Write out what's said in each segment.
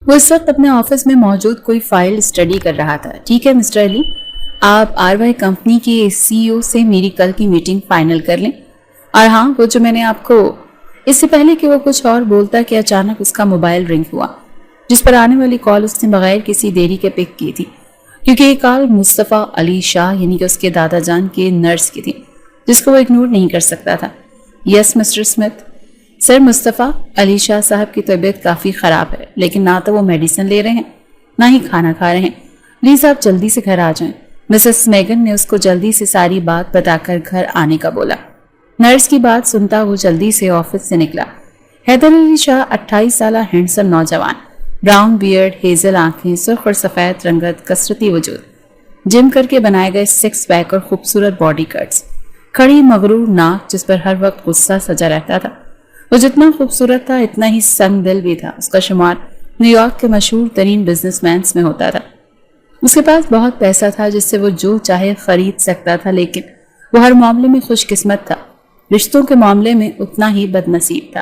وہ اس وقت اپنے آفس میں موجود کوئی فائل اسٹڈی کر رہا تھا۔ ٹھیک ہے مسٹر علی، آپ RY کمپنی کی CEO سے میری کل کی میٹنگ فائنل کر لیں۔ اور ہاں، وہ جو میں نے آپ کو اس سے پہلے کہ وہ کچھ اور بولتا کہ اچانک اس کا موبائل رنگ ہوا، جس پر آنے والی کال اس نے بغیر کسی دیری کے پک کی تھی، کیونکہ یہ کال مصطفیٰ علی شاہ یعنی کہ اس کے دادا جان کے نرس کی تھی، جس کو وہ اگنور نہیں کر سکتا تھا۔ یس مسٹر اسمتھ۔ سر، مصطفیٰ علی شاہ صاحب کی طبیعت کافی خراب ہے، لیکن نہ تو وہ میڈیسن لے رہے ہیں نہ ہی کھانا کھا رہے ہیں۔ پلیز آپ جلدی سے گھر آ جائیں۔ مسز میگن نے اس کو جلدی سے ساری بات بتا کر گھر آنے کا بولا۔ نرس کی بات سنتا وہ جلدی سے آفس سے نکلا۔ حیدر علی شاہ 28 سالہ ہینڈسم نوجوان، براؤن بیئرڈ، ہیزل آنکھیں، سرخ اور سفید رنگت، کثرتی وجود، جم کر کے بنائے گئے سکس پیک اور خوبصورت باڈی کٹس، کھڑی مغرور ناک جس پر ہر وقت غصہ سجا رہتا تھا۔ وہ جتنا خوبصورت تھا اتنا ہی سنگ دل بھی تھا۔ اس کا شمار نیو یارک کے مشہور ترین بزنس مینس میں ہوتا تھا۔ اس کے پاس بہت پیسہ تھا جس سے وہ جو چاہے خرید سکتا تھا، لیکن وہ ہر معاملے میں خوش قسمت تھا، رشتوں کے معاملے میں اتنا ہی بد نصیب تھا۔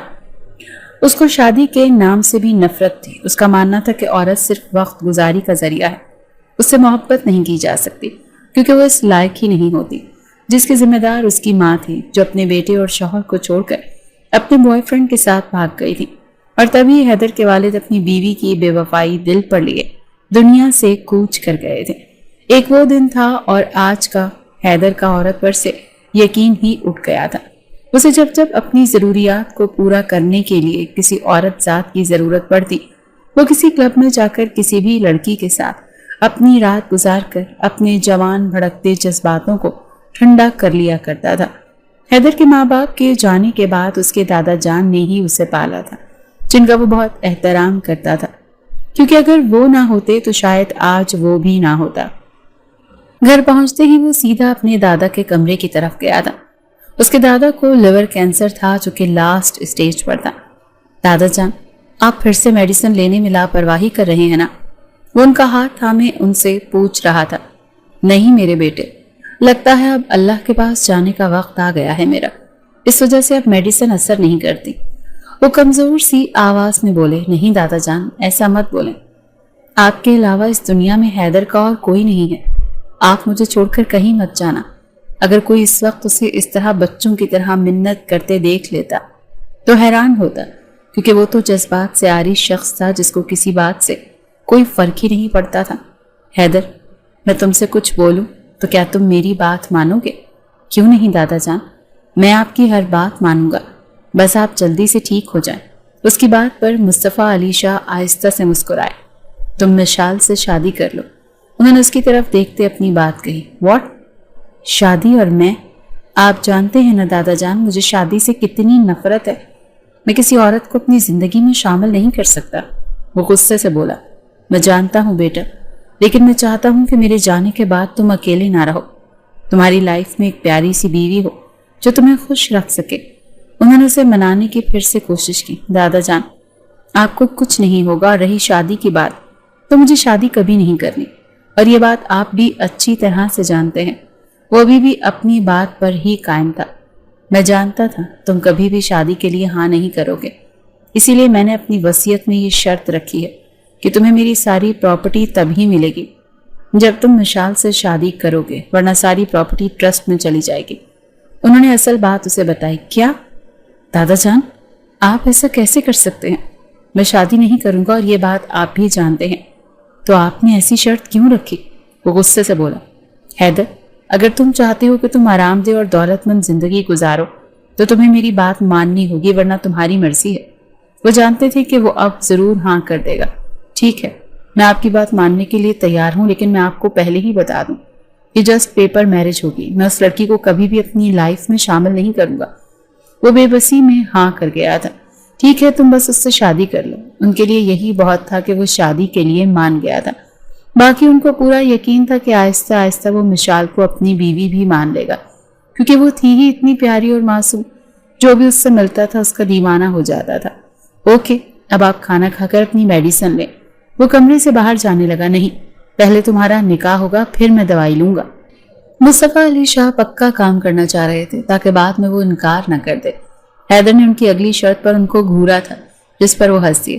اس کو شادی کے نام سے بھی نفرت تھی۔ اس کا ماننا تھا کہ عورت صرف وقت گزاری کا ذریعہ ہے، اس سے محبت نہیں کی جا سکتی کیونکہ وہ اس لائق ہی نہیں ہوتی۔ جس کی ذمہ دار اس کی ماں تھی، جو اپنے بیٹے اور شوہر کو چھوڑ کر اپنے بوائے فرینڈ کے ساتھ بھاگ گئی تھی، اور تبھی حیدر کے والد اپنی بیوی کی بے وفائی دل پر لیے دنیا سے کوچ کر گئے تھے۔ ایک وہ دن تھا اور آج کا حیدر کا عورت پر سے یقین ہی اٹھ گیا تھا۔ اسے جب جب اپنی ضروریات کو پورا کرنے کے لیے کسی عورت ذات کی ضرورت پڑتی، وہ کسی کلب میں جا کر کسی بھی لڑکی کے ساتھ اپنی رات گزار کر اپنے جوان بھڑکتے جذباتوں کو ٹھنڈا کر لیا کرتا تھا۔ حیدر کے ماں باپ کے جانے کے بعد اس کے دادا جان نے ہی اسے پالا تھا، جن کا وہ بہت احترام کرتا تھا، کیونکہ اگر وہ نہ ہوتے تو شاید آج وہ بھی نہ ہوتا۔ گھر پہنچتے ہی وہ سیدھا اپنے دادا کے کمرے کی طرف گیا تھا۔ اس کے دادا کو لیور کینسر تھا جو کہ لاسٹ اسٹیج پر تھا۔ دادا جان، آپ پھر سے میڈیسن لینے میں لاپرواہی کر رہے ہیں نا؟ وہ ان کا ہاتھ تھامے ان سے پوچھ رہا تھا۔ نہیں میرے بیٹے، لگتا ہے اب اللہ کے پاس جانے کا وقت آ گیا ہے میرا، اس وجہ سے اب میڈیسن اثر نہیں کرتی۔ وہ کمزور سی آواز میں بولے۔ نہیں دادا جان، ایسا مت بولیں، آپ کے علاوہ اس دنیا میں حیدر کا اور کوئی نہیں ہے۔ آپ مجھے چھوڑ کر کہیں مت جانا۔ اگر کوئی اس وقت اسے اس طرح بچوں کی طرح منت کرتے دیکھ لیتا تو حیران ہوتا، کیونکہ وہ تو جذبات سے عاری شخص تھا جس کو کسی بات سے کوئی فرق ہی نہیں پڑتا تھا۔ حیدر، میں تم سے کچھ بولوں تو کیا تم میری بات مانو گے؟ کیوں نہیں دادا جان، میں آپ کی ہر بات مانوں گا، بس آپ جلدی سے ٹھیک ہو جائیں۔ اس کی بات پر مصطفیٰ علی شاہ آہستہ سے مسکرائے۔ تم مشال سے شادی کر لو، انہوں نے اس کی طرف دیکھتے اپنی بات کہی۔ واٹ؟ شادی اور میں؟ آپ جانتے ہیں نا دادا جان مجھے شادی سے کتنی نفرت ہے۔ میں کسی عورت کو اپنی زندگی میں شامل نہیں کر سکتا۔ وہ غصے سے بولا۔ میں جانتا ہوں بیٹا، لیکن میں چاہتا ہوں کہ میرے جانے کے بعد تم اکیلے نہ رہو، تمہاری لائف میں ایک پیاری سی بیوی ہو جو تمہیں خوش رکھ سکے۔ انہوں نے اسے منانے کی پھر سے کوشش کی۔ دادا جان، آپ کو کچھ نہیں ہوگا، اور رہی شادی کی بات تو مجھے شادی کبھی نہیں کرنی، اور یہ بات آپ بھی اچھی طرح سے جانتے ہیں۔ وہ ابھی بھی اپنی بات پر ہی قائم تھا۔ میں جانتا تھا تم کبھی بھی شادی کے لیے ہاں نہیں کرو گے، اسی لیے میں نے اپنی وصیت میں یہ شرط رکھی ہے کہ تمہیں میری ساری پراپرٹی تبھی ملے گی جب تم مشال سے شادی کرو گے، ورنہ ساری پراپرٹی ٹرسٹ میں چلی جائے گی۔ انہوں نے اصل بات اسے بتائی۔ کیا دادا جان، آپ ایسا کیسے کر سکتے ہیں؟ میں شادی نہیں کروں گا، اور یہ بات آپ بھی جانتے ہیں، تو آپ نے ایسی شرط کیوں رکھی؟ وہ غصے سے بولا۔ حیدر، اگر تم چاہتے ہو کہ تم آرام دہ اور دولت مند زندگی گزارو تو تمہیں میری بات ماننی ہوگی، ورنہ تمہاری مرضی ہے۔ وہ جانتے تھے کہ وہ اب ضرور ہاں کر دے گا۔ ٹھیک ہے، میں آپ کی بات ماننے کے لیے تیار ہوں، لیکن میں آپ کو پہلے ہی بتا دوں کہ جسٹ پیپر میرج ہوگی، میں اس لڑکی کو کبھی بھی اپنی لائف میں شامل نہیں کروں گا۔ وہ بے بسی میں ہاں کر گیا تھا۔ ٹھیک ہے، تم بس اس سے شادی کر لو۔ ان کے لیے یہی بہت تھا کہ وہ شادی کے لیے مان گیا تھا۔ باقی ان کو پورا یقین تھا کہ آہستہ آہستہ وہ مشال کو اپنی بیوی بھی مان لے گا، کیونکہ وہ تھی ہی اتنی پیاری اور معصوم، جو بھی اس سے ملتا تھا اس کا دیوانہ ہو جاتا تھا۔ اوکے، اب آپ کھانا کھا کر اپنی میڈیسن لیں۔ وہ کمرے سے باہر جانے لگا۔ نہیں، پہلے تمہارا نکاح ہوگا، پھر میں دوائی لوں گا۔ مصطفیٰ علی شاہ پکا کام کرنا چاہ رہے تھے تاکہ بعد میں وہ انکار نہ کر دے۔ حیدر نے ان کی اگلی شرط پر ان کو گھورا تھا، جس پر وہ ہنس دیے۔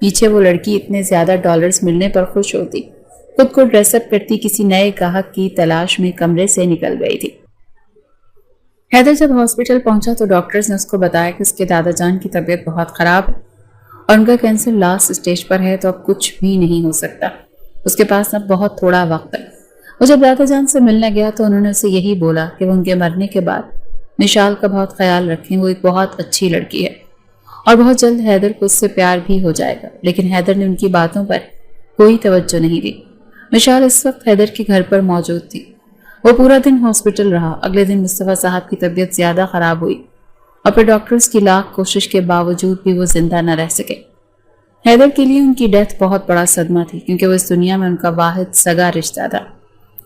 پیچھے وہ لڑکی اتنے زیادہ ڈالرز ملنے پر خوش ہوتی، خود کو ڈریس اپ کرتی، کسی نئے گاہک کی تلاش میں کمرے سے نکل گئی تھی۔ حیدر جب ہاسپٹل پہنچا تو ڈاکٹرز نے اس کو بتایا کہ اس کے دادا جان کی طبیعت بہت خراب ہے اور ان کا کینسر لاسٹ اسٹیج پر ہے، تو اب کچھ بھی نہیں ہو سکتا، اس کے پاس اب بہت تھوڑا وقت ہے۔ وہ جب دادا جان سے ملنے گیا تو انہوں نے اسے یہی بولا کہ وہ ان کے مرنے کے بعد مشال کا بہت خیال رکھیں، وہ ایک بہت اچھی لڑکی ہے اور بہت جلد حیدر کو اس سے پیار بھی ہو جائے گا۔ لیکن حیدر نے ان کی باتوں پر کوئی توجہ نہیں دی۔ مشال اس وقت حیدر کے گھر پر موجود تھی۔ وہ پورا دن ہاسپٹل رہا۔ اگلے دن مصطفیٰ صاحب کی طبیعت زیادہ خراب ہوئی اور پھر ڈاکٹرز کی لاکھ کوشش کے باوجود بھی وہ زندہ نہ رہ سکے۔ حیدر کے لیے ان کی ڈیتھ بہت بڑا صدمہ تھی، کیونکہ وہ اس دنیا میں ان کا واحد سگا رشتہ تھا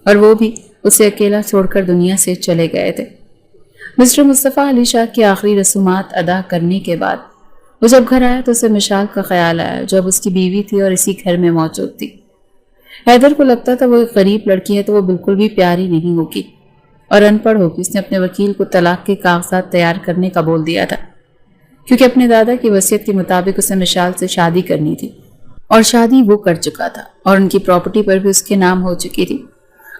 اور وہ بھی اسے اکیلا چھوڑ کر دنیا سے چلے گئے تھے۔ مسٹر مصطفیٰ علی شاہ کی آخری رسومات ادا کرنے کے بعد وہ جب گھر آیا تو اسے مشال کا خیال آیا، جو اب اس کی بیوی تھی اور اسی گھر میں موجود تھی۔ حیدر کو لگتا تھا وہ ایک غریب لڑکی ہے تو وہ بالکل بھی پیاری نہیں ہوگی اور ان پڑھ ہوگی۔ اس نے اپنے وکیل کو طلاق کے کاغذات تیار کرنے کا بول دیا تھا، کیونکہ اپنے دادا کی وصیت کے مطابق اسے مشال سے شادی کرنی تھی اور شادی وہ کر چکا تھا اور ان کی پراپرٹی پر بھی اس کے نام ہو چکی تھی۔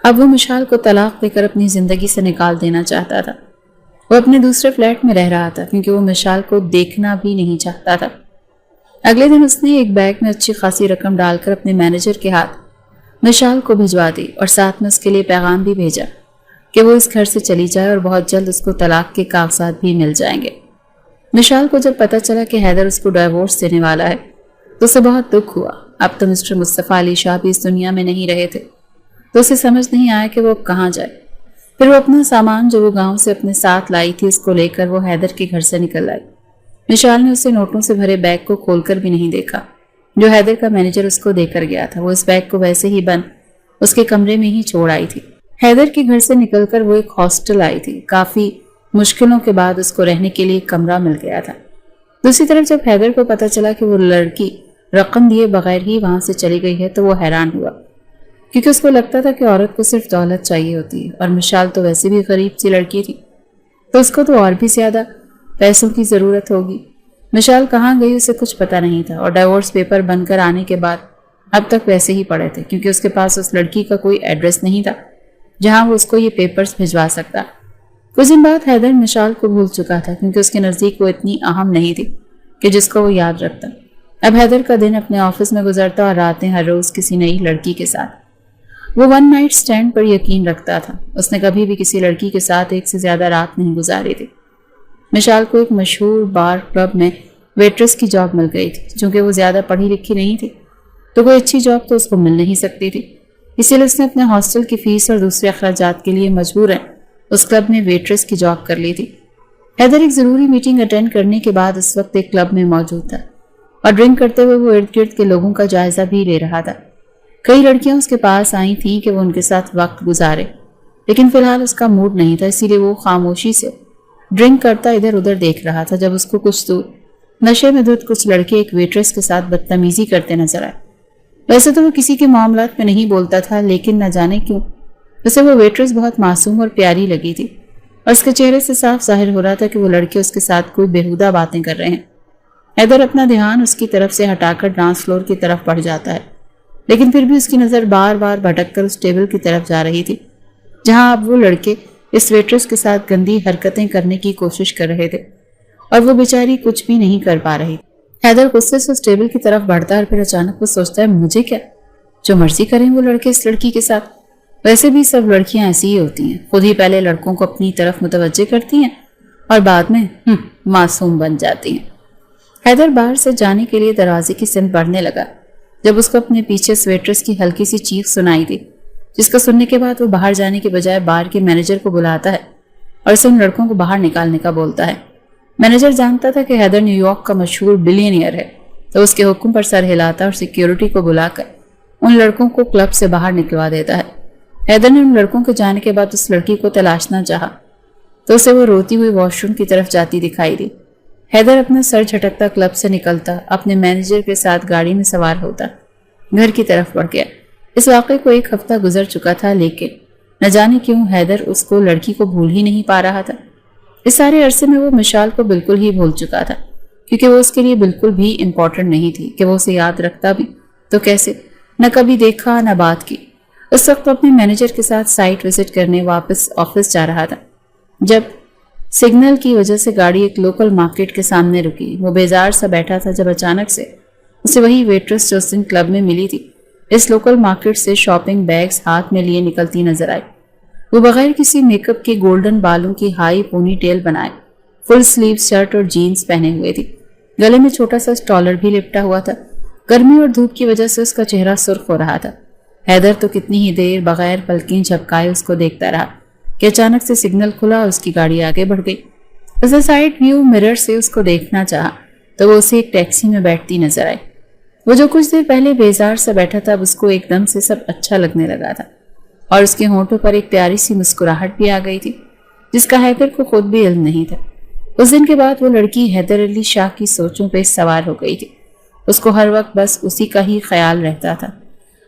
اب وہ مشال کو طلاق دے کر اپنی زندگی سے نکال دینا چاہتا تھا۔ وہ اپنے دوسرے فلیٹ میں رہ رہا تھا کیونکہ وہ مشال کو دیکھنا بھی نہیں چاہتا تھا۔ اگلے دن اس نے ایک بیگ میں اچھی خاصی رقم ڈال کر اپنے مینیجر کے ہاتھ مشال کو بھجوا دی اور ساتھ میں اس کے لیے پیغام بھی بھیجا کہ وہ اس گھر سے چلی جائے اور بہت جلد اس کو طلاق کے کاغذات بھی مل جائیں گے۔ مشال کو جب پتہ چلا کہ حیدر اس کو ڈائیورس دینے والا ہے تو اسے بہت دکھ ہوا۔ اب تو مسٹر مصطفیٰ علی شاہ بھی اس دنیا میں نہیں رہے تھے تو اسے سمجھ نہیں آیا کہ وہ کہاں جائے۔ پھر وہ اپنا سامان جو وہ گاؤں سے اپنے ساتھ لائی تھی اس کو لے کر وہ حیدر کے گھر سے نکل آئی۔ مشال نے اسے نوٹوں سے بھرے بیگ کو کھول کر بھی نہیں دیکھا جو حیدر کا مینیجر اس کو دے کر گیا تھا۔ وہ اس بیگ کو ویسے ہی بند اس کے کمرے میں ہی چھوڑ آئی تھی۔ حیدر کے گھر سے نکل کر وہ ایک ہاسٹل آئی تھی۔ کافی مشکلوں کے بعد اس کو رہنے کے لیے ایک کمرہ مل گیا تھا۔ دوسری طرف جب حیدر کو پتہ چلا کہ وہ لڑکی رقم دیے بغیر ہی وہاں سے چلی گئی ہے تو وہ حیران ہوا، کیونکہ اس کو لگتا تھا کہ عورت کو صرف دولت چاہیے ہوتی ہے اور مشال تو ویسے بھی غریب سی لڑکی تھی تو اس کو تو اور بھی زیادہ پیسوں کی ضرورت ہوگی۔ مشال کہاں گئی اسے کچھ پتہ نہیں تھا اور ڈائیورس پیپر بن کر آنے کے بعد اب تک ویسے ہی پڑے تھے، کیونکہ اس کے پاس اس لڑکی کا کوئی ایڈریس نہیں تھا جہاں وہ اس کو یہ پیپرز بھجوا سکتا۔ کچھ دن بعد حیدر مشال کو بھول چکا تھا کیونکہ اس کے نزدیک وہ اتنی اہم نہیں تھی کہ جس کو وہ یاد رکھتا۔ اب حیدر کا دن اپنے آفس میں گزرتا اور راتیں ہر روز کسی نئی لڑکی کے ساتھ۔ وہ ون نائٹ سٹینڈ پر یقین رکھتا تھا۔ اس نے کبھی بھی کسی لڑکی کے ساتھ ایک سے زیادہ رات نہیں گزاری تھی۔ مشال کو ایک مشہور بار کلب میں ویٹرس کی جاب مل گئی تھی۔ چونکہ وہ زیادہ پڑھی لکھی نہیں تھی تو کوئی اچھی جاب تو اس کو مل نہیں سکتی تھی، اسی لیے اس نے اپنے ہاسٹل کی فیس اور دوسرے اخراجات کے لیے مجبوراً اس کلب میں ویٹرس کی جاب کر لی تھی۔ حیدر ایک ضروری میٹنگ اٹینڈ کرنے کے بعد اس وقت ایک کلب میں موجود تھا اور ڈرنک کرتے ہوئے وہ ارد گرد کے لوگوں کا جائزہ بھی لے رہا تھا۔ کئی لڑکیاں اس کے پاس آئی تھیں کہ وہ ان کے ساتھ وقت گزارے، لیکن فی الحال اس کا موڈ نہیں تھا، اسی لیے وہ خاموشی سے ڈرنک کرتا ادھر ادھر دیکھ رہا تھا جب اس کو کچھ دور نشے میں دھت کچھ لڑکے ایک ویٹرس کے ساتھ بدتمیزی کرتے نظر آئے۔ ویسے تو وہ کسی کے معاملات میں نہیں بولتا تھا، لیکن نہ جانے کیوں اسے وہ ویٹرس بہت معصوم اور پیاری لگی تھی اور اس کے چہرے سے صاف ظاہر ہو رہا تھا کہ وہ لڑکے اس کے ساتھ کوئی بیہودہ باتیں کر رہے ہیں۔ حیدر اپنا دھیان اس کی طرف سے ہٹا کر ڈانس فلور کی طرف بڑھ جاتا ہے، لیکن پھر بھی اس کی نظر بار بار بھٹک کر اس ٹیبل کی طرف جا رہی تھی جہاں اب وہ لڑکے اس ویٹرس کے ساتھ گندی حرکتیں کرنے کی کوشش کر رہے تھے اور وہ بیچاری کچھ بھی نہیں کر پا رہی۔ حیدر غصے سے اس ٹیبل کی طرف بڑھتا ہے اور پھر اچانک وہ سوچتا ہے مجھے کیا، جو مرضی کریں وہ لڑکے اس لڑکی کے ساتھ، ویسے بھی سب لڑکیاں ایسی ہی ہوتی ہیں، خود ہی پہلے لڑکوں کو اپنی طرف متوجہ کرتی ہیں اور بعد میں معصوم بن جاتی ہیں۔ حیدر باہر سے جانے کے لیے دروازے کی سمت بڑھنے لگا جب اس کو اپنے پیچھے سویٹرس کی ہلکی سی چیخ سنائی دی، جس کو سننے کے بعد وہ باہر جانے کے بجائے بار کے مینیجر کو بلاتا ہے اور اسے ان لڑکوں کو باہر نکالنے کا بولتا ہے۔ مینیجر جانتا تھا کہ حیدر نیو یارک کا مشہور بلینئر ہے تو اس کے حکم پر سر ہلاتا اور سیکیورٹی کو بلا کر ان لڑکوں کو کلب سے باہر نکلوا دیتا ہے۔ حیدر نے ان لڑکوں کے جانے کے بعد اس لڑکی کو تلاشنا چاہا تو اسے وہ روتی ہوئی واش روم کی طرف جاتی دکھائی دی۔ حیدر اپنا سر جھٹکتا کلب سے نکلتا، اپنے مینیجر کے ساتھ گاڑی میں سوار ہوتا گھر کی طرف بڑھ گیا۔ اس واقعے کو ایک ہفتہ گزر چکا تھا، لیکن نہ جانے کیوں حیدر اس کو لڑکی کو بھول ہی نہیں پا رہا تھا۔ اس سارے عرصے میں وہ مشال کو بالکل ہی بھول چکا تھا کیونکہ وہ اس کے لیے بالکل بھی امپورٹنٹ نہیں تھی کہ وہ اسے یاد رکھتا بھی تو کیسے، نہ کبھی دیکھا نہ بات کی۔ اس وقت وہ اپنے مینیجر کے ساتھ سائٹ وزٹ کرنے واپس آفس جا رہا تھا جب سگنل کی وجہ سے گاڑی ایک لوکل مارکیٹ کے سامنے رکی۔ وہ بیزار سا بیٹھا تھا جب اچانک سے اسے وہی ویٹرس جو اس دن کلب میں ملی تھی اس لوکل مارکیٹ سے شاپنگ بیگز ہاتھ میں لیے نکلتی نظر آئی۔ وہ بغیر کسی میک اپ کے گولڈن بالوں کی ہائی پونی ٹیل بنائے فل سلیو شرٹ اور جینز پہنے ہوئے تھی۔ گلے میں چھوٹا سا اسٹالر بھی لپٹا ہوا تھا۔ گرمی اور دھوپ کی وجہ سے اس کا چہرہ سرخ ہو رہا تھا۔ حیدر تو کتنی ہی دیر بغیر پلکیں جھپکائے اس کو دیکھتا رہا کہ اچانک سے سگنل کھلا اور اس کی گاڑی آگے بڑھ گئی۔ اس نے سائڈ ویو مرر سے اس کو دیکھنا چاہا تو وہ اسے ایک ٹیکسی میں بیٹھتی نظر آئی۔ وہ جو کچھ دیر پہلے بیزار سے بیٹھا تھا اب اس کو ایک دم سے سب اچھا لگنے لگا تھا اور اس کے ہونٹوں پر ایک پیاری سی مسکراہٹ بھی آ گئی تھی جس کا حیدر کو خود بھی علم نہیں تھا۔ اس دن کے بعد وہ لڑکی حیدر علی شاہ کی سوچوں پہ سوار ہو گئی تھی۔ اس کو ہر وقت بس اسی کا ہی خیال رہتا تھا۔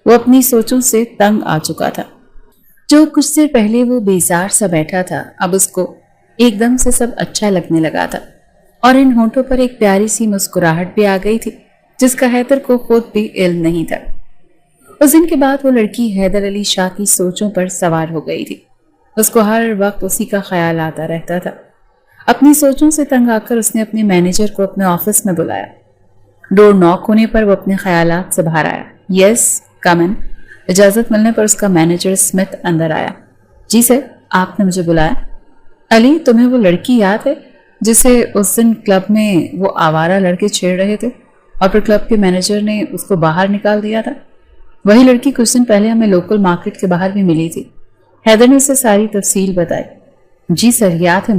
وہ اپنی سوچوں سے تنگ آ چکا تھا۔ جو کچھ دیر پہلے وہ بیزار سا بیٹھا تھا اب اس کو ایک دم سے سب اچھا لگنے لگا تھا اور ان ہونٹوں پر ایک پیاری سی مسکراہٹ بھی آ گئی تھی جس کا حیدر کو خود بھی علم نہیں تھا۔ اس دن کے بعد وہ لڑکی حیدر علی شاہ کی سوچوں پر سوار ہو گئی تھی۔ اس کو ہر وقت اسی کا خیال آتا رہتا تھا۔ اپنی سوچوں سے تنگ آ کر اس نے اپنے مینیجر کو اپنے آفس میں بلایا۔ ڈور ناک ہونے پر وہ اپنے خیالات سے باہر آیا۔ یس کم ان۔ اجازت ملنے پر اس کا مینیجر اسمتھ اندر آیا۔ جی سر، آپ نے مجھے بلایا؟ علی، تمہیں وہ لڑکی یاد ہے جسے اس دن کلب میں وہ آوارہ لڑکے چھیڑ رہے تھے اور پھر کلب کے مینیجر نے اس کو باہر نکال دیا تھا؟ وہی لڑکی کچھ دن پہلے ہمیں لوکل مارکیٹ کے باہر بھی ملی تھی۔ حیدر نے اسے ساری تفصیل بتائی۔ جی سر، یاد ہے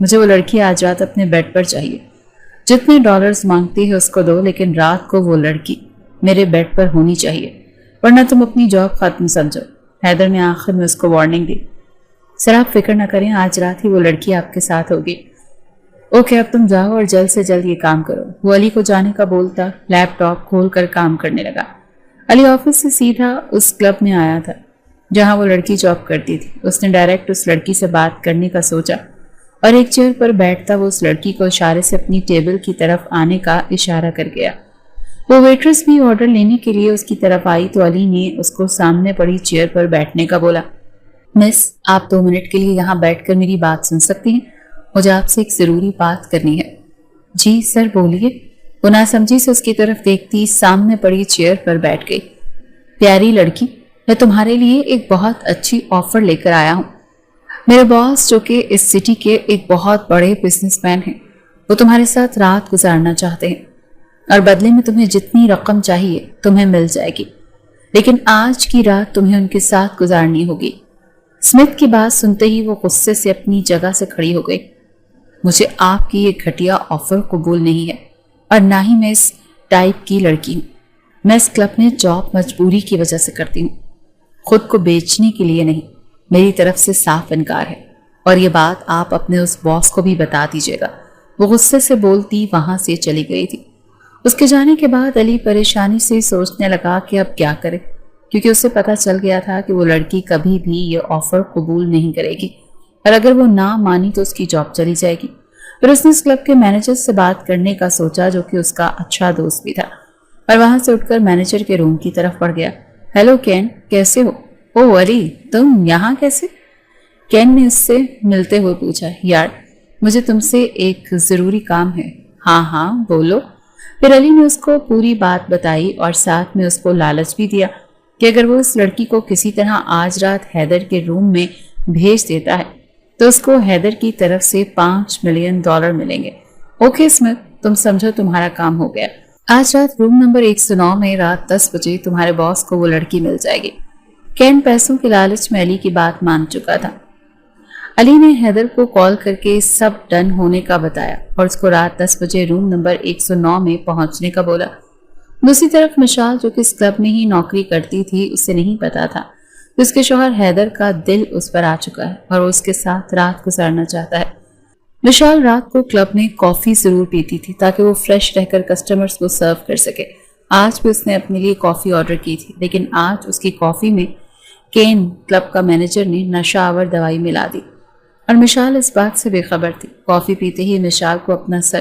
مجھے وہ لڑکی آج رات اپنے بیڈ پر چاہیے۔ جتنے ڈالرز مانگتی ہے اس کو دو، لیکن رات کو وہ لڑکی میرے بیڈ پر ہونی چاہیے ورنہ تم اپنی جاب ختم سمجھو۔ حیدر نے آخر میں اس کو وارننگ دی۔ سر آپ فکر نہ کریں، آج رات ہی وہ لڑکی آپ کے ساتھ ہوگی۔ اوکے، اب تم جاؤ اور جلد سے جلد یہ کام کرو۔ وہ علی کو جانے کا بولتا لیپ ٹاپ کھول کر کام کرنے لگا۔ علی آفس سے سیدھا اس کلب میں آیا تھا جہاں وہ لڑکی جاب کرتی تھی۔ اس نے ڈائریکٹ اس لڑکی سے بات کرنے کا سوچا اور ایک چیئر پر بیٹھتا وہ اس لڑکی کو اشارے سے اپنی ٹیبل کی طرف آنے کا اشارہ کر گیا۔ وہ ویٹرس بھی آرڈر لینے کے لیے اس کی طرف آئی تو علی نے اس کو سامنے پڑی چیئر پر بیٹھنے کا بولا۔ مس، آپ 2 منٹ کے لیے یہاں بیٹھ کر میری بات سن سکتی ہیں؟ مجھے آپ سے ایک ضروری بات کرنی ہے۔ جی سر بولیے۔ وہ ناسمجھی سے اس کی طرف دیکھتی سامنے پڑی چیئر پر بیٹھ گئی۔ پیاری لڑکی، میں تمہارے لیے ایک بہت اچھی آفر لے کر آیا ہوں۔ میرے باس جو کہ اس سٹی کے ایک بہت بڑے بزنس مین ہیں، وہ تمہارے ساتھ رات گزارنا چاہتے ہیں اور بدلے میں تمہیں جتنی رقم چاہیے تمہیں مل جائے گی، لیکن آج کی رات تمہیں ان کے ساتھ گزارنی ہوگی۔ اسمتھ کی بات سنتے ہی وہ غصے سے اپنی جگہ سے کھڑی ہو گئی۔ مجھے آپ کی یہ گھٹیا آفر قبول نہیں ہے اور نہ ہی میں اس ٹائپ کی لڑکی ہوں۔ میں اس کلب میں جاب مجبوری کی وجہ سے کرتی ہوں، خود کو بیچنے کے لیے نہیں۔ میری طرف سے صاف انکار ہے اور یہ بات آپ اپنے اس باس کو بھی بتا دیجیے گا۔ وہ غصے سے بولتی وہاں سے چلی گئی تھی۔ اس کے جانے کے بعد علی پریشانی سے سوچنے لگا کہ اب کیا کرے، کیونکہ اسے پتا چل گیا تھا کہ وہ لڑکی کبھی بھی یہ آفر قبول نہیں کرے گی اور اگر وہ نہ مانی تو اس کی جاب چلی جائے گی۔ پھر اس نے اس کلب کے مینیجر سے بات کرنے کا سوچا جو کہ اس کا اچھا دوست بھی تھا اور وہاں سے اٹھ کر مینیجر کے روم کی طرف بڑھ گیا۔ ہیلو کین، کیسے ہو؟ او علی، تم یہاں کیسے؟ کین نے اس سے ملتے ہوئے پوچھا۔ یار مجھے تم سے ایک ضروری کام ہے۔ ہاں بولو۔ پھر علی نے اس کو پوری بات بتائی اور ساتھ میں اس کو لالچ بھی دیا کہ اگر وہ اس لڑکی کو کسی طرح آج رات حیدر کے روم میں بھیج دیتا ہے تو اس کو حیدر کی طرف سے $5 ملین ملیں گے۔ اوکے اسمتھ، تم سمجھو تمہارا کام ہو گیا۔ آج رات روم نمبر 109 میں رات 10 بجے تمہارے باس کو وہ لڑکی مل جائے گی۔ کین پیسوں کے لالچ میں علی کی بات مان چکا تھا۔ علی نے حیدر کو کال کر کے سب ڈن ہونے کا بتایا اور اس کو رات 10 بجے روم نمبر 109 میں پہنچنے کا بولا۔ دوسری طرف مشال جو کہ اس کلب میں ہی نوکری کرتی تھی، اسے نہیں پتا تھا کہ اس کے شوہر حیدر کا دل اس پر آ چکا ہے اور وہ اس کے ساتھ رات گزارنا چاہتا ہے۔ مشال رات کو کلب میں کافی ضرور پیتی تھی تاکہ وہ فریش رہ کر کسٹمرز کو سرو کر سکے۔ آج بھی اس نے اپنے لیے کافی آرڈر کی تھی، لیکن آج اس کی کافی میں کین کلب کا مینیجر نے نشہ آور دوائی ملا دی اور مشال اس بات سے بے خبر تھی۔ کافی پیتے ہی مشال کو اپنا سر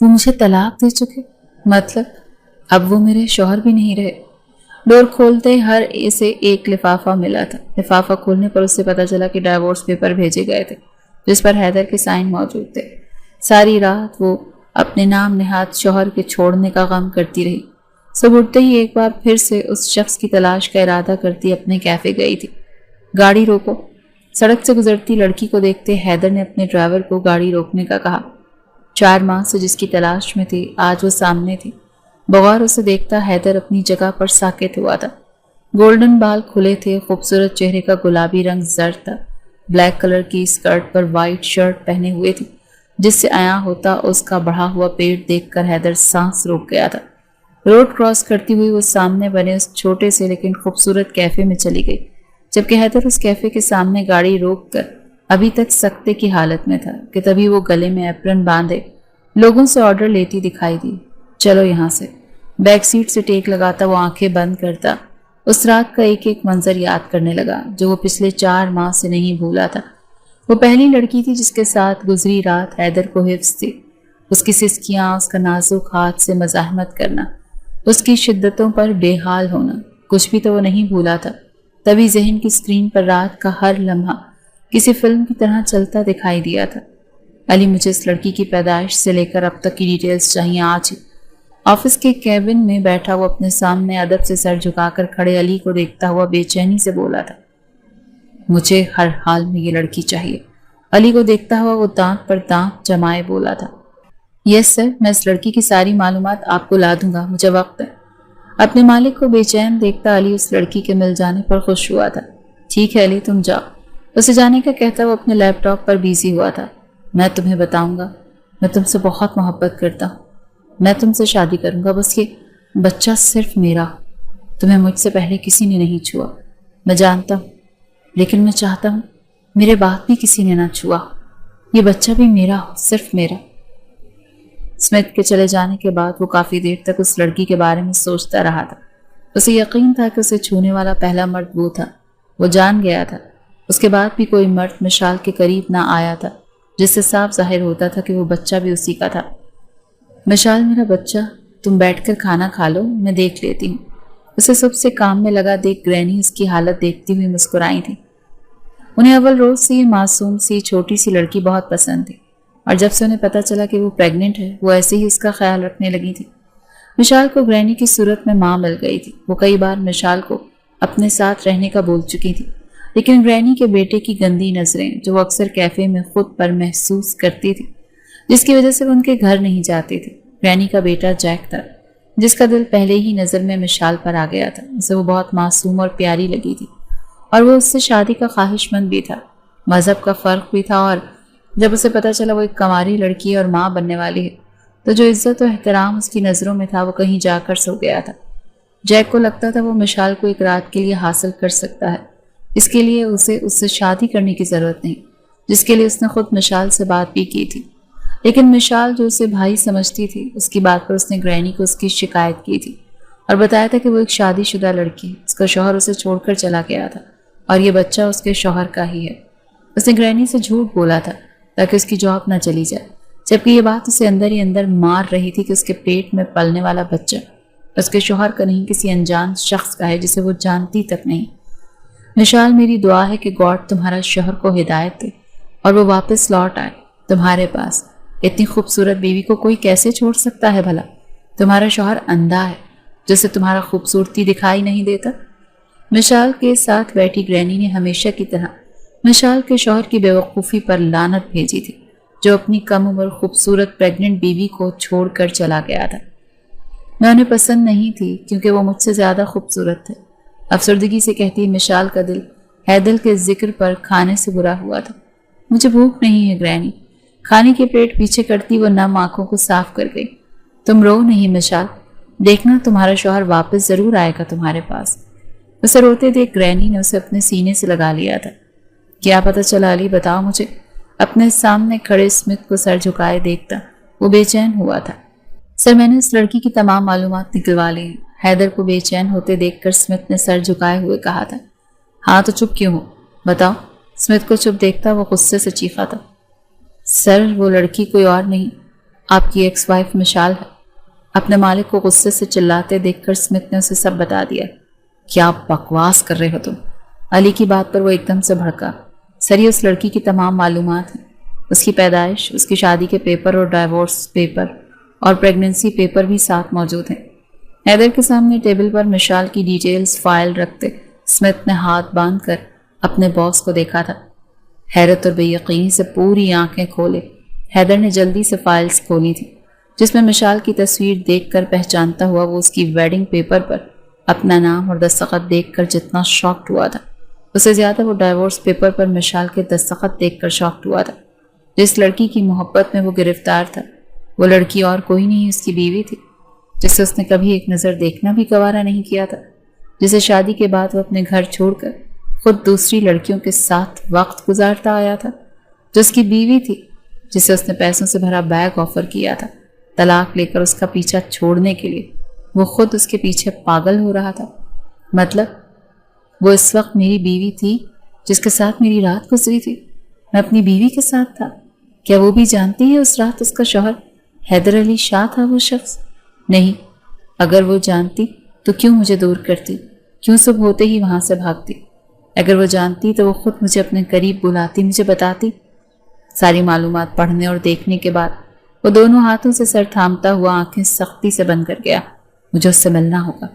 وہ مجھے طلاق دے چکے؟ مطلب اب وہ میرے شوہر بھی نہیں رہے؟ ڈور کھولتے ہر اسے ایک لفافہ ملا تھا۔ لفافہ کھولنے پر اسے پتا چلا کہ ڈائیورس پیپر بھیجے گئے تھے جس پر حیدر کے سائن موجود تھے۔ ساری رات وہ اپنے نام نہاد شوہر کے چھوڑنے کا غم کرتی رہی۔ صبح اٹھتے ہی ایک بار پھر سے اس شخص کی تلاش کا ارادہ کرتی اپنے کیفے گئی تھی۔ گاڑی روکو۔ سڑک سے گزرتی لڑکی کو دیکھتے حیدر نے اپنے ڈرائیور کو گاڑی روکنے کا کہا۔ 4 ماہ سے جس کی تلاش میں تھی آج وہ سامنے تھی۔ بغور اسے دیکھتا حیدر اپنی جگہ پر ساکت ہوا تھا۔ گولڈن بال کھلے تھے، خوبصورت چہرے کا گلابی رنگ زرد تھا۔ بلیک کلر کی اسکرٹ پر وائٹ شرٹ پہنے ہوئے تھی جس سے عیاں ہوتا اس کا بڑھا ہوا پیٹ دیکھ کر حیدر سانس روک گیا تھا۔ روڈ کراس کرتی ہوئی وہ سامنے بنے اس چھوٹے سے لیکن خوبصورت کیفے میں چلی گئی، جبکہ حیدر اس کیفے کے سامنے گاڑی روک کر ابھی تک سکتے کی حالت میں تھا کہ تبھی وہ گلے میں ایپرن باندھے لوگوں سے آرڈر لیتی دکھائی دی۔ چلو یہاں سے۔ بیک سیٹ سے ٹیک لگاتا وہ آنکھیں بند کرتا اس رات کا ایک ایک منظر یاد کرنے لگا جو وہ پچھلے 4 ماہ سے نہیں بھولا تھا۔ وہ پہلی لڑکی تھی جس کے ساتھ گزری رات حیدر کو حفظ تھی۔ اس کی سسکیاں، اس کا نازک ہاتھ سے مزاحمت کرنا، اس کی شدتوں پر بے حال ہونا، کچھ بھی تو وہ نہیں بھولا تھا۔ تبھی ذہن کی اسکرین پر رات کا ہر لمحہ کسی فلم کی طرح چلتا دکھائی دیا تھا۔ علی، مجھے اس لڑکی کی پیدائش سے لے کر اب تک کی ڈیٹیلز چاہیے آج ہی۔ آفس کے کیبن میں بیٹھا وہ اپنے سامنے ادب سے سر جھکا کر کھڑے علی کو دیکھتا ہوا بے چینی سے بولا تھا۔ مجھے ہر حال میں یہ لڑکی چاہیے۔ علی کو دیکھتا ہوا وہ دانت پر دانت جمائے بولا تھا۔ یس سر، میں اس لڑکی کی ساری معلومات آپ کو لا دوں گا، مجھے وقت ہے۔ اپنے مالک کو بے چین دیکھتا علی اس لڑکی کے مل جانے پر خوش ہوا تھا۔ ٹھیک ہے علی، تم جاؤ۔ اسے جانے کا کہتا وہ اپنے لیپ ٹاپ پر بیزی ہوا تھا۔ میں تمہیں بتاؤں گا، میں تم سے بہت محبت کرتا ہوں۔ میں تم سے شادی کروں گا، بس یہ بچہ صرف میرا ہو۔ تمہیں مجھ سے پہلے کسی نے نہیں چھوا، میں جانتا ہوں، لیکن میں چاہتا ہوں میرے بعد بھی کسی نے نہ چھوا۔ یہ بچہ بھی میرا ہو، صرف میرا۔ اسمتھ کے چلے جانے کے بعد وہ کافی دیر تک اس لڑکی کے بارے میں سوچتا رہا تھا۔ اسے یقین تھا کہ اسے چھونے والا پہلا مرد وہ تھا۔ وہ جان گیا تھا اس کے بعد بھی کوئی مرد مشال کے قریب نہ آیا تھا جس سے صاف ظاہر ہوتا تھا کہ وہ بچہ بھی اسی کا تھا۔ مشال میرا بچہ، تم بیٹھ کر کھانا کھا لو، میں دیکھ لیتی ہوں۔ اسے صبح سے کام میں لگا دیکھ گرینی اس کی حالت دیکھتی ہوئی مسکرائی تھی۔ انہیں اول روز سے یہ معصوم سی چھوٹی سی لڑکی بہت پسند تھی، اور جب سے انہیں پتہ چلا کہ وہ پریگننٹ ہے وہ ایسے ہی اس کا خیال رکھنے لگی تھی۔ مشال کو گرینی کی صورت میں ماں مل گئی تھی۔ وہ کئی بار مشال کو اپنے ساتھ رہنے کا بول چکی تھی، لیکن گرینی کے بیٹے کی گندی نظریں جو وہ اکثر کیفے میں خود پر محسوس کرتی تھی، جس کی وجہ سے وہ ان کے گھر نہیں جاتی تھی۔ گرینی کا بیٹا جیک تھا جس کا دل پہلے ہی نظر میں مشال پر آ گیا تھا۔ اسے وہ بہت معصوم اور پیاری لگی تھی، اور وہ اس سے شادی کا خواہش مند بھی تھا۔ مذہب کا فرق بھی تھا، اور جب اسے پتہ چلا وہ ایک کنواری لڑکی اور ماں بننے والی ہے تو جو عزت و احترام اس کی نظروں میں تھا وہ کہیں جا کر سو گیا تھا۔ جیک کو لگتا تھا وہ مشال کو ایک رات کے لیے حاصل کر سکتا ہے، اس کے لیے اسے اس سے شادی کرنے کی ضرورت نہیں، جس کے لیے اس نے خود مشال سے بات بھی کی تھی۔ لیکن مشال جو اسے بھائی سمجھتی تھی، اس کی بات پر اس نے گرینی کو اس کی شکایت کی تھی اور بتایا تھا کہ وہ ایک شادی شدہ لڑکی ہے، اس کا شوہر اسے چھوڑ کر چلا گیا تھا اور یہ بچہ اس کے شوہر کا ہی ہے۔ اس نے گرینی سے جھوٹ بولا تھا تاکہ اس کی جاب نہ چلی جائے، جبکہ یہ بات اسے اندر ہی اندر مار رہی تھی کہ اس کے پیٹ میں پلنے والا بچہ اس کے شوہر کا نہیں، کسی انجان شخص کا ہے جسے وہ جانتی تک نہیں۔ مشال، میری دعا ہے کہ گاڈ تمہارا شوہر کو ہدایت دے اور وہ واپس لوٹ آئے تمہارے پاس۔ اتنی خوبصورت بیوی کو کوئی کیسے چھوڑ سکتا ہے بھلا؟ تمہارا شوہر اندھا ہے جسے تمہارا خوبصورتی دکھائی نہیں دیتا۔ مشال کے ساتھ بیٹھی گرینی نے ہمیشہ کی طرح مشال کے شوہر کی بے وقوفی پر لعنت بھیجی تھی، جو اپنی کم عمر خوبصورت پریگننٹ بیوی کو چھوڑ کر چلا گیا تھا۔ میں انہیں پسند نہیں تھی کیونکہ وہ مجھ سے زیادہ خوبصورت تھے، افسردگی سے کہتی مشال کا دل حیدر کے ذکر پر کھانے سے برا ہوا تھا۔ مجھے بھوک نہیں ہے گرینی۔ کھانے کے پلیٹ پیچھے کرتی وہ نم آنکھوں کو صاف کر گئی۔ تم رو نہیں مشال، دیکھنا تمہارا شوہر واپس ضرور آئے گا تمہارے پاس۔ اسے روتے دیکھ گرینی نے اسے اپنے سینے سے لگا لیا تھا۔ کیا پتہ چلا علی، بتاؤ مجھے۔ اپنے سامنے کھڑے اسمتھ کو سر جھکائے دیکھتا وہ بے چین ہوا تھا۔ سر، میں نے اس لڑکی کی تمام معلومات نکلوا لی ہیں، حیدر کو بے چین ہوتے دیکھ کر اسمتھ نے سر جھکائے ہوئے کہا تھا۔ ہاں تو چپ کیوں ہو، بتاؤ۔ اسمتھ کو چپ دیکھتا وہ غصے سے چیخا تھا۔ سر، وہ لڑکی کوئی اور نہیں، آپ کی ایکس وائف مشال ہے۔ اپنے مالک کو غصے سے چلاتے دیکھ کر اسمتھ نے اسے سب بتا دیا۔ کیا بکواس کر رہے ہو تم؟ علی کی بات پر وہ ایک دم سے بھڑکا۔ سر یہ اس لڑکی کی تمام معلومات ہیں، اس کی پیدائش، اس کی شادی کے پیپر اور ڈائیورس پیپر اور پریگننسی پیپر بھی ساتھ موجود ہیں۔ حیدر کے سامنے ٹیبل پر مشال کی ڈیٹیلز فائل رکھتے اسمتھ نے ہاتھ باندھ کر اپنے باس کو دیکھا تھا۔ حیرت اور بے یقینی سے پوری آنکھیں کھولے حیدر نے جلدی سے فائلز کھولی تھی، جس میں مشال کی تصویر دیکھ کر پہچانتا ہوا وہ اس کی ویڈنگ پیپر پر اپنا نام اور دستخط دیکھ کر جتنا شاکڈ ہوا تھا، اس سے زیادہ وہ ڈائیورس پیپر پر مشال کے دستخط دیکھ کر شاکڈ ہوا تھا۔ جس لڑکی کی محبت میں وہ گرفتار تھا، وہ لڑکی اور کوئی نہیں، اس کی بیوی تھی، جسے اس نے کبھی ایک نظر دیکھنا بھی گوارا نہیں کیا تھا، جسے شادی کے بعد وہ اپنے گھر چھوڑ کر خود دوسری لڑکیوں کے ساتھ وقت گزارتا آیا تھا، جو اس کی بیوی تھی، جسے اس نے پیسوں سے بھرا بیگ آفر کیا تھا طلاق لے کر اس کا پیچھا چھوڑنے کے لیے۔ وہ خود اس کے پیچھے پاگل ہو رہا تھا۔ مطلب وہ اس وقت میری بیوی تھی جس کے ساتھ میری رات گزری تھی، میں اپنی بیوی کے ساتھ تھا۔ کیا وہ بھی جانتی ہے اس رات اس کا شوہر حیدر علی شاہ تھا؟ وہ شخص نہیں۔ اگر وہ جانتی تو کیوں مجھے دور کرتی؟ کیوں صبح ہوتے ہی وہاں سے بھاگتی؟ اگر وہ جانتی تو وہ خود مجھے اپنے قریب بلاتی، مجھے بتاتی۔ ساری معلومات پڑھنے اور دیکھنے کے بعد وہ دونوں ہاتھوں سے سر تھامتا ہوا آنکھیں سختی سے بند کر گیا۔ مجھے اس سے ملنا ہوگا،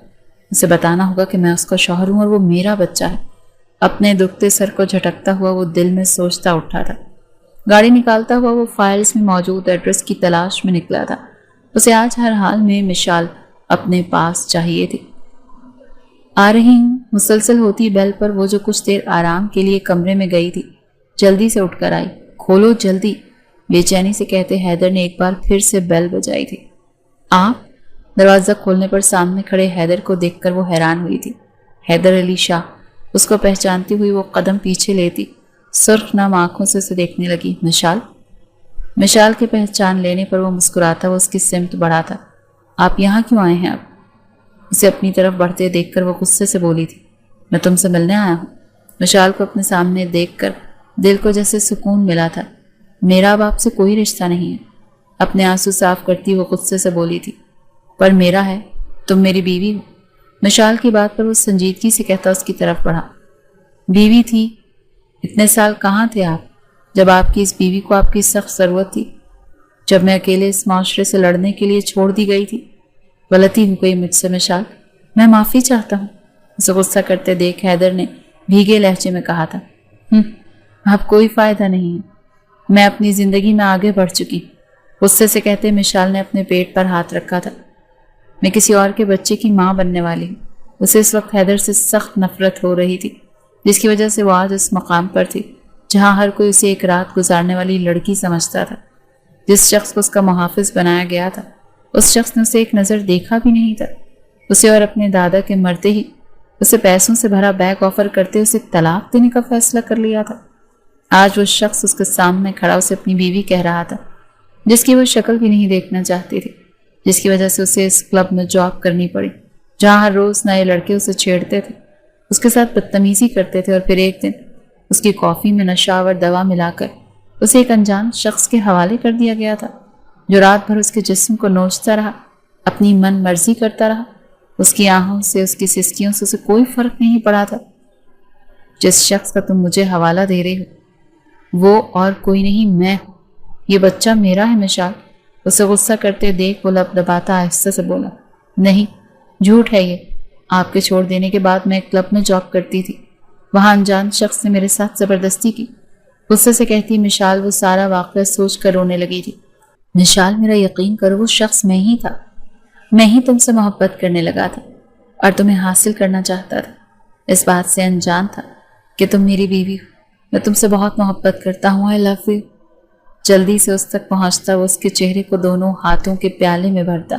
اسے بتانا ہوگا کہ میں اس کا شوہر ہوں اور وہ میرا بچہ ہے۔ اپنے دکھتے سر کو جھٹکتا ہوا وہ دل میں سوچتا اٹھا تھا۔ گاڑی نکالتا ہوا وہ فائلز میں موجود ایڈریس کی تلاش میں نکلا تھا۔ اسے آج ہر حال میں مشال اپنے پاس چاہیے تھی۔ آ رہی ہوں، مسلسل ہوتی بیل پر وہ جو کچھ دیر آرام کے لیے کمرے میں گئی تھی جلدی سے اٹھ کر آئی۔ کھولو جلدی، بے چینی سے کہتے حیدر نے ایک بار پھر سے بیل بجائی تھی۔ آپ؟ دروازہ کھولنے پر سامنے کھڑے حیدر کو دیکھ کر وہ حیران ہوئی تھی۔ حیدر علی شاہ، اس کو پہچانتی ہوئی وہ قدم پیچھے لیتی سرخ نم آنکھوں سے اسے دیکھنے لگی۔ مشال کے پہچان لینے پر وہ مسکراتا وہ اس کی سمت بڑھا تھا۔ آپ یہاں کیوں آئے ہیں؟ اب اسے اپنی طرف بڑھتے دیکھ کر وہ غصے سے بولی تھی۔ میں تم سے ملنے آیا ہوں۔ مشال کو اپنے سامنے دیکھ کر دل کو جیسے سکون ملا تھا۔ میرا اب آپ سے کوئی رشتہ نہیں ہے، اپنے آنسو صاف کرتی وہ غصے سے بولی تھی۔ پر میرا ہے، تم میری بیوی ہو۔ مشال کی بات پر وہ سنجیدگی سے کہتا اس کی طرف بڑھا۔ بیوی تھی؟ اتنے سال کہاں تھے آپ جب آپ کی اس بیوی کو آپ کی سخت ضرورت تھی؟ جب میں اکیلے اس معاشرے سے لڑنے کے لیے چھوڑ دی گئی تھی؟ غلطی ہو گئی مجھ سے مشال، میں معافی چاہتا ہوں۔ اسے غصہ کرتے دیکھ حیدر نے بھیگے لہجے میں کہا تھا۔ اب کوئی فائدہ نہیں ہے، میں اپنی زندگی میں آگے بڑھ چکی۔ غصے سے کہتے مشال نے اپنے پیٹ پر ہاتھ رکھا تھا۔ میں کسی اور کے بچے کی ماں بننے والی ہوں۔ اسے اس وقت حیدر سے سخت نفرت ہو رہی تھی، جس کی وجہ سے وہ آج اس مقام پر تھی جہاں ہر کوئی اسے ایک رات گزارنے والی لڑکی سمجھتا تھا۔ جس شخص کو اس کا محافظ بنایا گیا تھا، اس شخص نے اسے ایک نظر دیکھا بھی نہیں تھا۔ اسے اور اپنے دادا کے مرتے ہی اسے پیسوں سے بھرا بیگ آفر کرتے اسے طلاق دینے کا فیصلہ کر لیا تھا۔ آج وہ شخص اس کے سامنے کھڑا اسے اپنی بیوی کہہ رہا تھا، جس کی وہ شکل بھی نہیں دیکھنا چاہتی تھی، جس کی وجہ سے اسے اس کلب میں جاب کرنی پڑی جہاں ہر روز نئے لڑکے اسے چھیڑتے تھے، اس کے ساتھ بدتمیزی کرتے تھے، اور پھر ایک دن اس کی کافی میں نشہ آور دوا ملا کر اسے ایک انجان شخص کے حوالے کر دیا گیا تھا، جو رات بھر اس کے جسم کو نوچتا رہا، اپنی من مرضی کرتا رہا۔ اس کی آنکھوں سے، اس کی سسکیوں سے اسے کوئی فرق نہیں پڑا تھا۔ جس شخص کا تم مجھے حوالہ دے رہے ہو وہ اور کوئی نہیں، میں ہوں۔ یہ بچہ میرا ہے مشال۔ اسے غصہ کرتے دیکھ وہ لب دباتا آہستہ سے بولا۔ نہیں، جھوٹ ہے یہ۔ آپ کے چھوڑ دینے کے بعد میں ایک کلب میں جاب کرتی تھی، وہاں انجان شخص نے میرے ساتھ زبردستی کی۔ غصے سے کہتی مشال وہ سارا واقعہ سوچ کر رونے لگی تھی۔ مشال، میرا یقین کرو، وہ شخص میں ہی تھا۔ میں ہی تم سے محبت کرنے لگا تھا اور تمہیں حاصل کرنا چاہتا تھا۔ اس بات سے انجان تھا کہ تم میری بیوی ہو۔ میں تم سے بہت محبت کرتا ہوں، آئی لو یو۔ جلدی سے اس تک پہنچتا وہ اس کے چہرے کو دونوں ہاتھوں کے پیالے میں بھرتا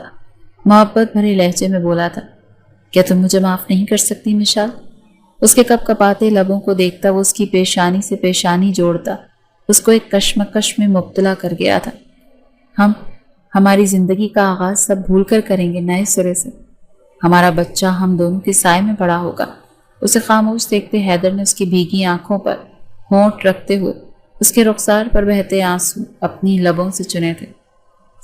محبت بھرے لہجے میں بولا تھا۔ کیا تم مجھے معاف نہیں کر سکتی مشال؟ اس کے کپ کپاتے لبوں کو دیکھتا وہ اس کی پیشانی سے پیشانی جوڑتا اس کو ایک کشمکش میں مبتلا کر گیا تھا۔ ہماری زندگی کا آغاز سب بھول کر کریں گے، نئے سرے سے۔ ہمارا بچہ ہم دونوں کے سائے میں بڑا ہوگا۔ اسے خاموش دیکھتے حیدر نے اس کی بھیگی آنکھوں پر ہونٹ رکھتے ہوئے اس کے رخسار پر بہتے آنسو اپنی لبوں سے چنے تھے۔